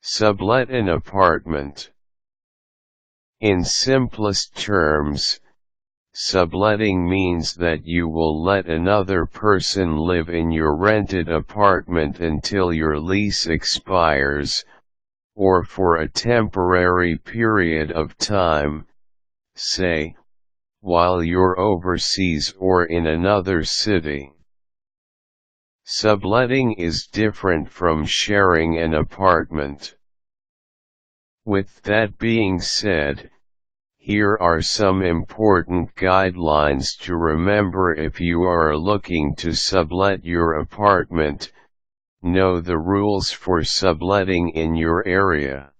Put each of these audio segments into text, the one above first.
Sublet an apartment. In simplest terms, subletting means that you will let another person live in your rented apartment until your lease expires, or for a temporary period of time, say, while you're overseas or in another city. Subletting is different from sharing an apartment. With that being said, here are some important guidelines to remember if you are looking to sublet your apartment. Know the rules for subletting in your area.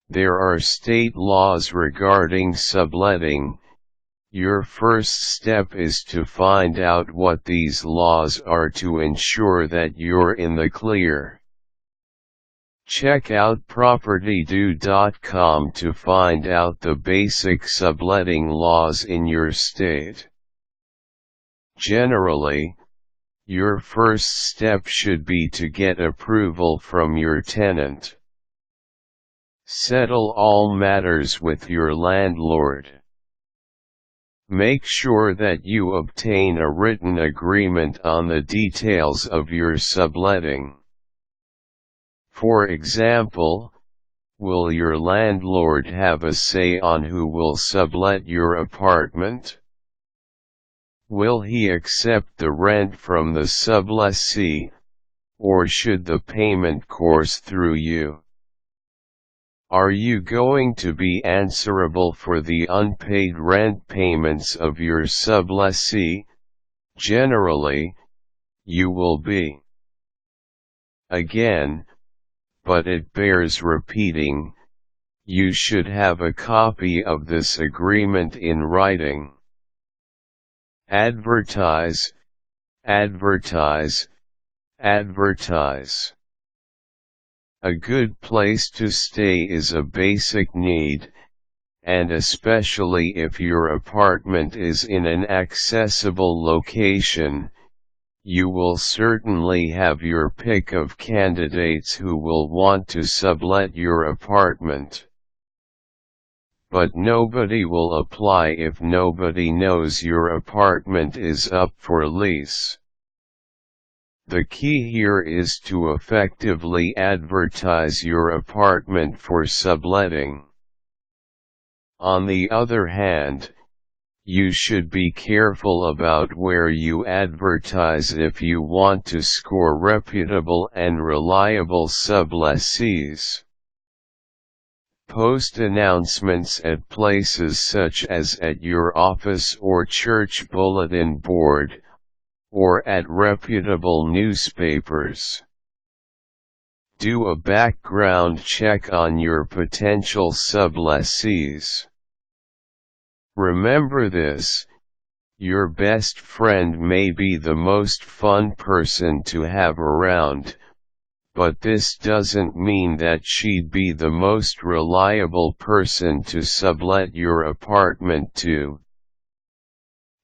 There are state laws regarding subletting. Your first step is to find out what these laws are to ensure that you're in the clear. Check out propertydo.com to find out the basic subletting laws in your state. Generally, your first step should be to get approval from your tenant. Settle all matters with your landlord. Make sure that you obtain a written agreement on the details of your subletting. For example, will your landlord have a say on who will sublet your apartment? Will he accept the rent from the sublessee, or should the payment course through you? Are you going to be answerable for the unpaid rent payments of your sublessee? Generally, you will be. Again, but it bears repeating, you should have a copy of this agreement in writing. Advertise, advertise, advertise. A good place to stay is a basic need, and especially if your apartment is in an accessible location, you will certainly have your pick of candidates who will want to sublet your apartment. But nobody will apply if nobody knows your apartment is up for lease. The key here is to effectively advertise your apartment for subletting. On the other hand, you should be careful about where you advertise if you want to score reputable and reliable sublessees. Post announcements at places such as at your office or church bulletin board, or at reputable newspapers. Do a background check on your potential sublessees. Remember this, your best friend may be the most fun person to have around, but this doesn't mean that she'd be the most reliable person to sublet your apartment to.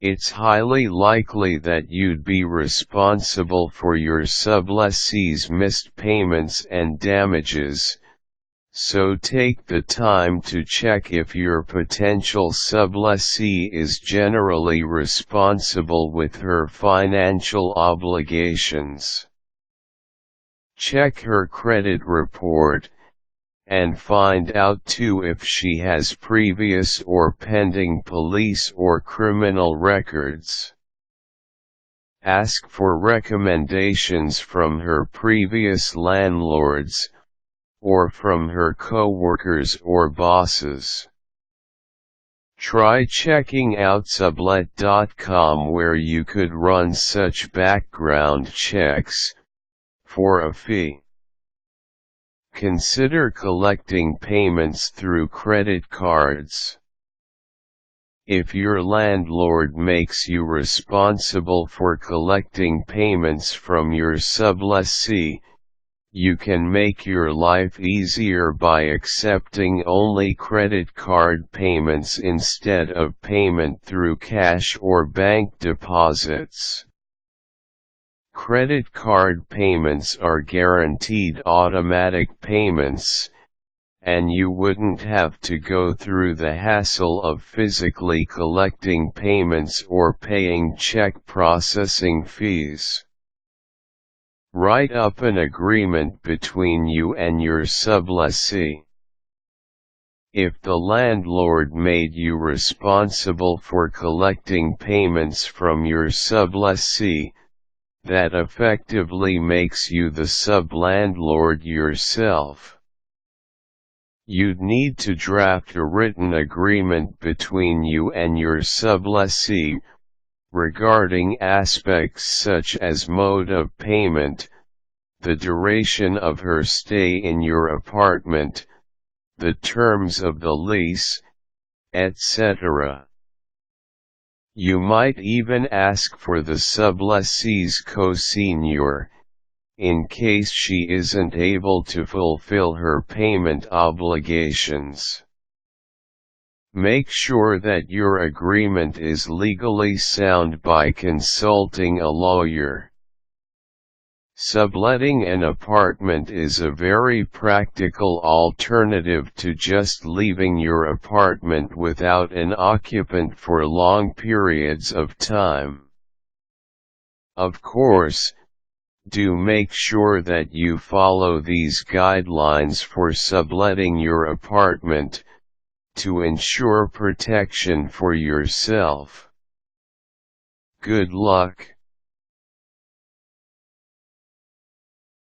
It's highly likely that you'd be responsible for your sublessee's missed payments and damages, so take the time to check if your potential sublessee is generally responsible with her financial obligations. Check her credit report, and find out too if she has previous or pending police or criminal records. Ask for recommendations from her previous landlords, or from her co-workers or bosses. Try checking out Sublet.com where you could run such background checks, for a fee. Consider collecting payments through credit cards. If your landlord makes you responsible for collecting payments from your sublessee, you can make your life easier by accepting only credit card payments instead of payment through cash or bank deposits. Credit card payments are guaranteed automatic payments, and you wouldn't have to go through the hassle of physically collecting payments or paying check processing fees. Write up an agreement between you and your sublessee. If the landlord made you responsible for collecting payments from your sublessee, that effectively makes you the sublandlord yourself. You'd need to draft a written agreement between you and your sublessee, regarding aspects such as mode of payment, the duration of her stay in your apartment, the terms of the lease, etc. You might even ask for the sublessee's co-signer, in case she isn't able to fulfill her payment obligations. Make sure that your agreement is legally sound by consulting a lawyer. Subletting an apartment is a very practical alternative to just leaving your apartment without an occupant for long periods of time. Of course, do make sure that you follow these guidelines for subletting your apartment, to ensure protection for yourself. Good luck.